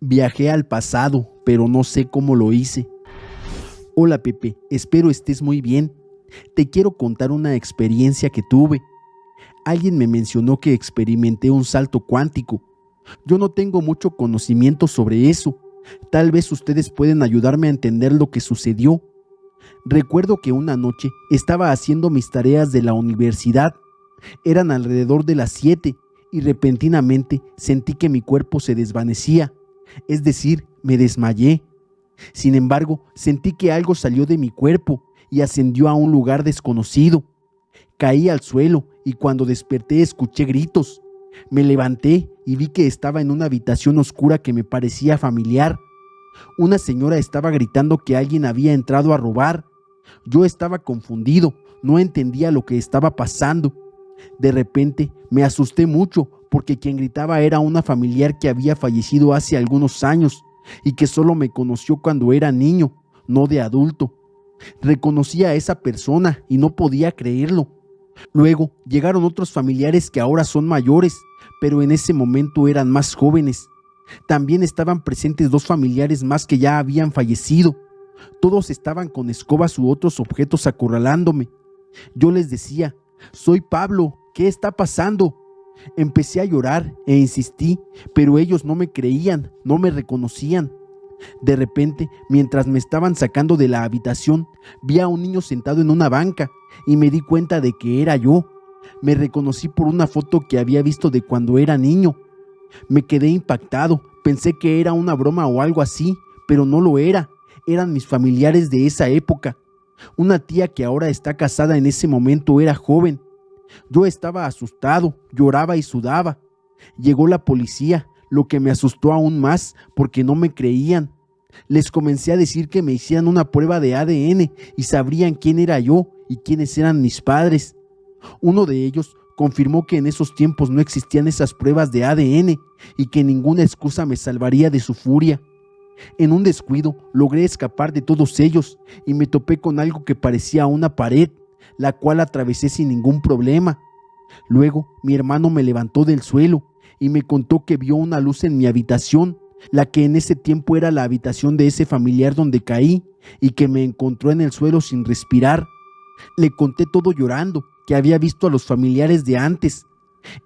Viajé al pasado, pero no sé cómo lo hice. Hola Pepe, espero estés muy bien. Te quiero contar una experiencia que tuve. Alguien me mencionó que experimenté un salto cuántico. Yo no tengo mucho conocimiento sobre eso. Tal vez ustedes pueden ayudarme a entender lo que sucedió. Recuerdo que una noche estaba haciendo mis tareas de la universidad. Eran alrededor de las 7 y repentinamente sentí que mi cuerpo se desvanecía. Es decir, me desmayé. Sin embargo, sentí que algo salió de mi cuerpo y ascendió a un lugar desconocido. Caí al suelo y cuando desperté escuché gritos. Me levanté y vi que estaba en una habitación oscura que me parecía familiar. Una señora estaba gritando que alguien había entrado a robar. Yo estaba confundido, no entendía lo que estaba pasando. De repente me asusté mucho porque quien gritaba era una familiar que había fallecido hace algunos años y que solo me conoció cuando era niño, no de adulto. Reconocí a esa persona y no podía creerlo. Luego llegaron otros familiares que ahora son mayores, pero en ese momento eran más jóvenes. También estaban presentes dos familiares más que ya habían fallecido. Todos estaban con escobas u otros objetos acorralándome. Yo les decía: soy Pablo, ¿qué está pasando? Empecé a llorar e insistí, pero ellos no me creían, no me reconocían. De repente, mientras me estaban sacando de la habitación, vi a un niño sentado en una banca y me di cuenta de que era yo. Me reconocí por una foto que había visto de cuando era niño. Me quedé impactado, pensé que era una broma o algo así, pero no lo era. Eran mis familiares de esa época. Una tía que ahora está casada en ese momento era joven. Yo estaba asustado, lloraba y sudaba. Llegó la policía, lo que me asustó aún más porque no me creían. Les comencé a decir que me hicieran una prueba de ADN y sabrían quién era yo y quiénes eran mis padres. Uno de ellos confirmó que en esos tiempos no existían esas pruebas de ADN y que ninguna excusa me salvaría de su furia. En un descuido logré escapar de todos ellos y me topé con algo que parecía una pared, la cual atravesé sin ningún problema. Luego mi hermano me levantó del suelo y me contó que vio una luz en mi habitación, la que en ese tiempo era la habitación de ese familiar donde caí, y que me encontró en el suelo sin respirar. Le conté todo llorando, que había visto a los familiares de antes.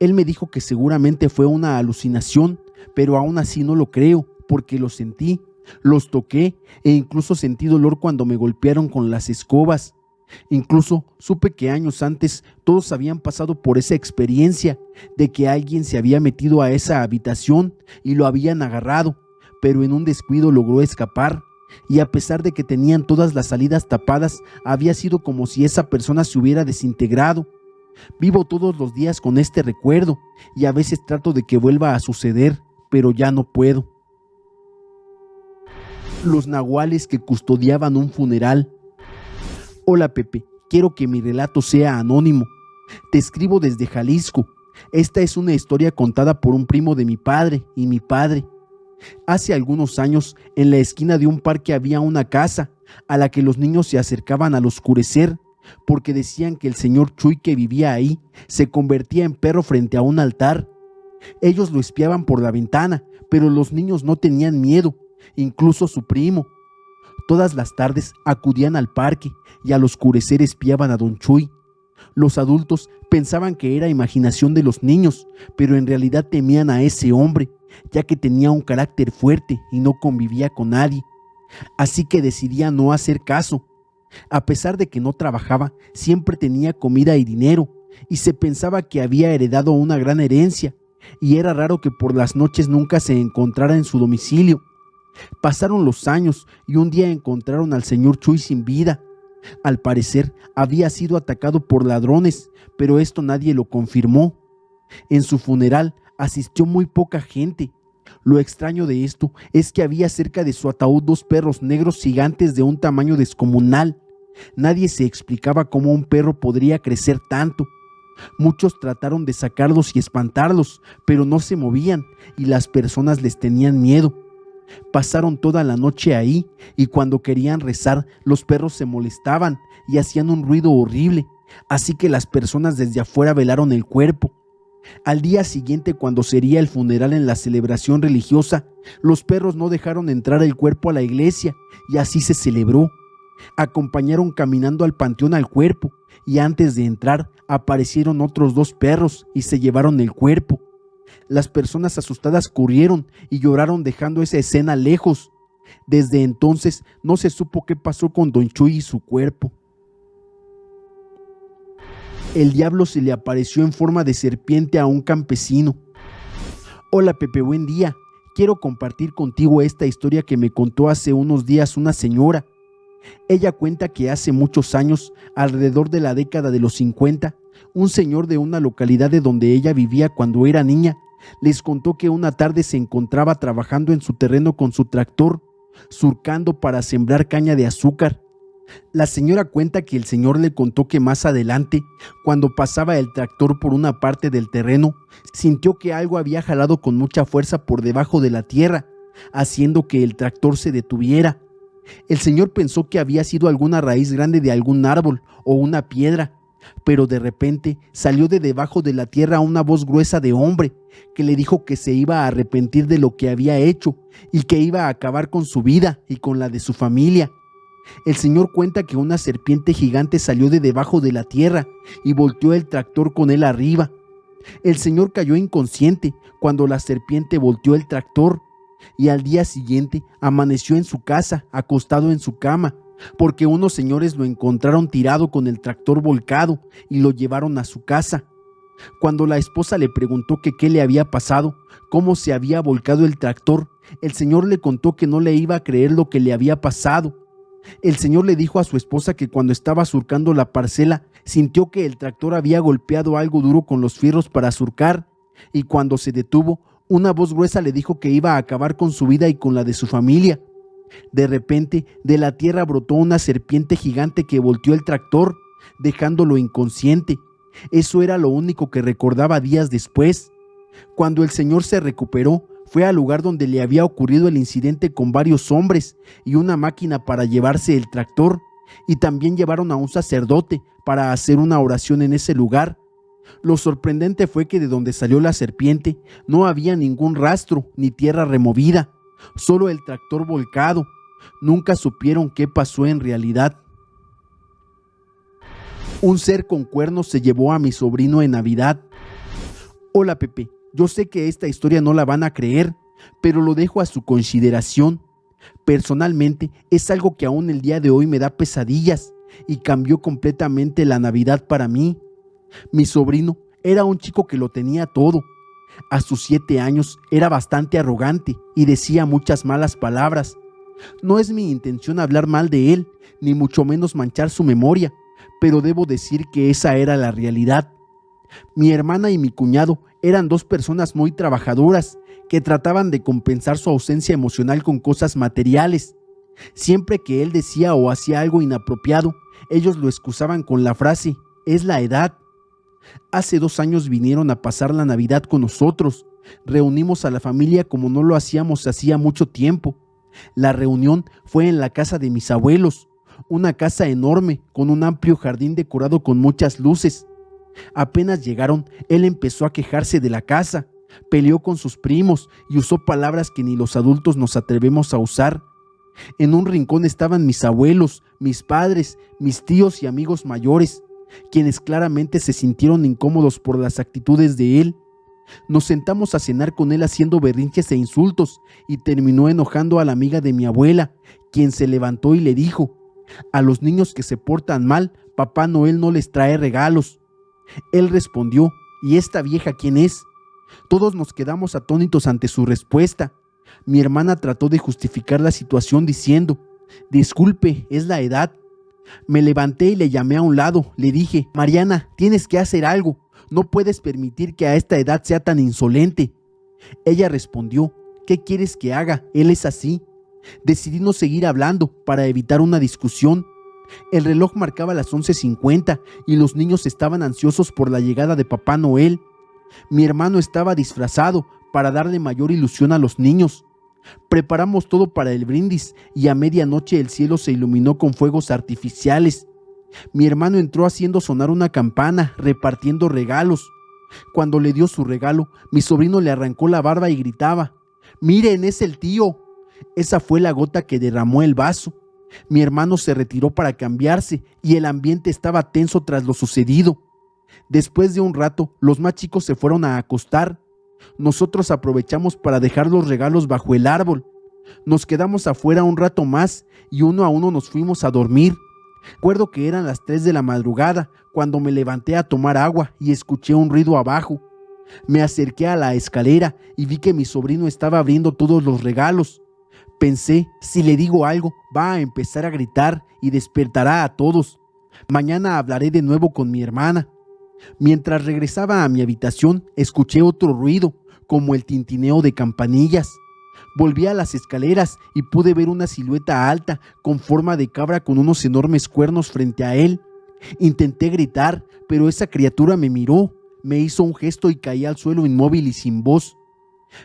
Él me dijo que seguramente fue una alucinación, pero aún así no lo creo, porque lo sentí, los toqué e incluso sentí dolor cuando me golpearon con las escobas. Incluso supe que años antes todos habían pasado por esa experiencia de que alguien se había metido a esa habitación y lo habían agarrado, pero en un descuido logró escapar. Y a pesar de que tenían todas las salidas tapadas, había sido como si esa persona se hubiera desintegrado. Vivo todos los días con este recuerdo y a veces trato de que vuelva a suceder, pero ya no puedo. Los nahuales que custodiaban un funeral. Hola Pepe, quiero que mi relato sea anónimo. Te escribo desde Jalisco. Esta es una historia contada por un primo de mi padre y mi padre. Hace algunos años, en la esquina de un parque había una casa a la que los niños se acercaban al oscurecer porque decían que el señor Chuy que vivía ahí se convertía en perro frente a un altar. Ellos lo espiaban por la ventana, pero los niños no tenían miedo, incluso su primo. Todas las tardes acudían al parque y al oscurecer espiaban a don Chuy. Los adultos pensaban que era imaginación de los niños, pero en realidad temían a ese hombre, ya que tenía un carácter fuerte y no convivía con nadie. Así que decidían no hacer caso. A pesar de que no trabajaba, siempre tenía comida y dinero, y se pensaba que había heredado una gran herencia, y era raro que por las noches nunca se encontrara en su domicilio. Pasaron los años y un día encontraron al señor Chuy sin vida. Al parecer había sido atacado por ladrones, pero esto nadie lo confirmó. En su funeral asistió muy poca gente. Lo extraño de esto es que había cerca de su ataúd dos perros negros gigantes de un tamaño descomunal. Nadie se explicaba cómo un perro podría crecer tanto. Muchos trataron de sacarlos y espantarlos, pero no se movían y las personas les tenían miedo. Pasaron toda la noche ahí y cuando querían rezar, los perros se molestaban y hacían un ruido horrible, así que las personas desde afuera velaron el cuerpo. Al día siguiente, cuando sería el funeral en la celebración religiosa, los perros no dejaron entrar el cuerpo a la iglesia y así se celebró. Acompañaron caminando al panteón al cuerpo y antes de entrar aparecieron otros 2 perros y se llevaron el cuerpo. Las personas asustadas corrieron y lloraron dejando esa escena lejos. Desde entonces no se supo qué pasó con Don Chuy y su cuerpo. El diablo se le apareció en forma de serpiente a un campesino. Hola Pepe, buen día. Quiero compartir contigo esta historia que me contó hace unos días una señora. Ella cuenta que hace muchos años, alrededor de la década de los 50, un señor de una localidad de donde ella vivía cuando era niña, les contó que una tarde se encontraba trabajando en su terreno con su tractor, surcando para sembrar caña de azúcar. La señora cuenta que el señor le contó que más adelante, cuando pasaba el tractor por una parte del terreno, sintió que algo había jalado con mucha fuerza por debajo de la tierra, haciendo que el tractor se detuviera. El señor pensó que había sido alguna raíz grande de algún árbol o una piedra, pero de repente salió de debajo de la tierra una voz gruesa de hombre que le dijo que se iba a arrepentir de lo que había hecho y que iba a acabar con su vida y con la de su familia. El señor cuenta que una serpiente gigante salió de debajo de la tierra y volteó el tractor con él arriba. El señor cayó inconsciente cuando la serpiente volteó el tractor y al día siguiente amaneció en su casa, acostado en su cama, porque unos señores lo encontraron tirado con el tractor volcado y lo llevaron a su casa. Cuando la esposa le preguntó que qué le había pasado, cómo se había volcado el tractor, el señor le contó que no le iba a creer lo que le había pasado. El señor le dijo a su esposa que cuando estaba surcando la parcela, sintió que el tractor había golpeado algo duro con los fierros para surcar, y cuando se detuvo, una voz gruesa le dijo que iba a acabar con su vida y con la de su familia. De repente, de la tierra brotó una serpiente gigante que volteó el tractor, dejándolo inconsciente. Eso era lo único que recordaba días después. Cuando el señor se recuperó, fue al lugar donde le había ocurrido el incidente con varios hombres y una máquina para llevarse el tractor, y también llevaron a un sacerdote para hacer una oración en ese lugar. Lo sorprendente fue que de donde salió la serpiente no había ningún rastro ni tierra removida, solo el tractor volcado. Nunca supieron qué pasó en realidad. Un ser con cuernos se llevó a mi sobrino en Navidad. Hola Pepe, yo sé que esta historia no la van a creer, pero lo dejo a su consideración. Personalmente es algo que aún el día de hoy me da pesadillas y cambió completamente la Navidad para mí. Mi sobrino era un chico que lo tenía todo. A sus 7 años era bastante arrogante y decía muchas malas palabras. No es mi intención hablar mal de él, ni mucho menos manchar su memoria, pero debo decir que esa era la realidad. Mi hermana y mi cuñado eran 2 personas muy trabajadoras que trataban de compensar su ausencia emocional con cosas materiales. Siempre que él decía o hacía algo inapropiado, ellos lo excusaban con la frase: "Es la edad". Hace 2 años vinieron a pasar la Navidad con nosotros. Reunimos a la familia como no lo hacíamos hacía mucho tiempo. La reunión fue en la casa de mis abuelos, una casa enorme con un amplio jardín decorado con muchas luces. Apenas llegaron, él empezó a quejarse de la casa, peleó con sus primos y usó palabras que ni los adultos nos atrevemos a usar. En un rincón estaban mis abuelos, mis padres, mis tíos y amigos mayores, quienes claramente se sintieron incómodos por las actitudes de él. Nos sentamos a cenar con él haciendo berrinches e insultos y terminó enojando a la amiga de mi abuela, quien se levantó y le dijo: "A los niños que se portan mal, Papá Noel no les trae regalos". Él respondió: "¿Y esta vieja quién es?". Todos nos quedamos atónitos ante su respuesta. Mi hermana trató de justificar la situación diciendo: "Disculpe, es la edad". Me levanté y le llamé a un lado. Le dije: "Mariana, tienes que hacer algo. No puedes permitir que a esta edad sea tan insolente". Ella respondió: "¿Qué quieres que haga? Él es así". Decidí no seguir hablando para evitar una discusión. El reloj marcaba las 11:50 y los niños estaban ansiosos por la llegada de Papá Noel. Mi hermano estaba disfrazado para darle mayor ilusión a los niños. Preparamos todo para el brindis y a medianoche el cielo se iluminó con fuegos artificiales. Mi hermano entró haciendo sonar una campana, repartiendo regalos. Cuando le dio su regalo, mi sobrino le arrancó la barba y gritaba: «¡Miren, es el tío!». Esa fue la gota que derramó el vaso. Mi hermano se retiró para cambiarse y el ambiente estaba tenso tras lo sucedido. Después de un rato, los más chicos se fueron a acostar. Nosotros aprovechamos para dejar los regalos bajo el árbol. Nos quedamos afuera un rato más y uno a uno nos fuimos a dormir. Recuerdo que eran las 3 de la madrugada cuando me levanté a tomar agua y escuché un ruido abajo. Me acerqué a la escalera y vi que mi sobrino estaba abriendo todos los regalos. Pensé, si le digo algo, va a empezar a gritar y despertará a todos. Mañana hablaré de nuevo con mi hermana. Mientras regresaba a mi habitación, escuché otro ruido, como el tintineo de campanillas. Volví a las escaleras y pude ver una silueta alta, con forma de cabra con unos enormes cuernos frente a él. Intenté gritar, pero esa criatura me miró, me hizo un gesto y caí al suelo inmóvil y sin voz.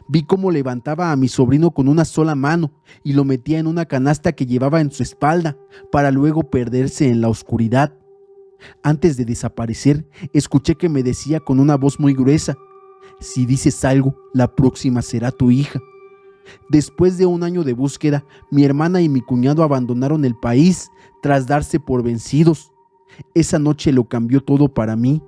Vi cómo levantaba a mi sobrino con una sola mano y lo metía en una canasta que llevaba en su espalda, para luego perderse en la oscuridad. Antes de desaparecer, escuché que me decía con una voz muy gruesa: «Si dices algo, la próxima será tu hija». Después de un año de búsqueda, mi hermana y mi cuñado abandonaron el país tras darse por vencidos. Esa noche lo cambió todo para mí.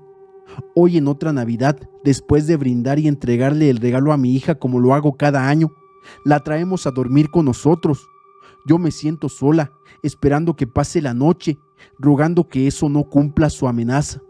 Hoy, en otra Navidad, después de brindar y entregarle el regalo a mi hija como lo hago cada año, la traemos a dormir con nosotros. Yo me siento sola, esperando que pase la noche, rogando que eso no cumpla su amenaza.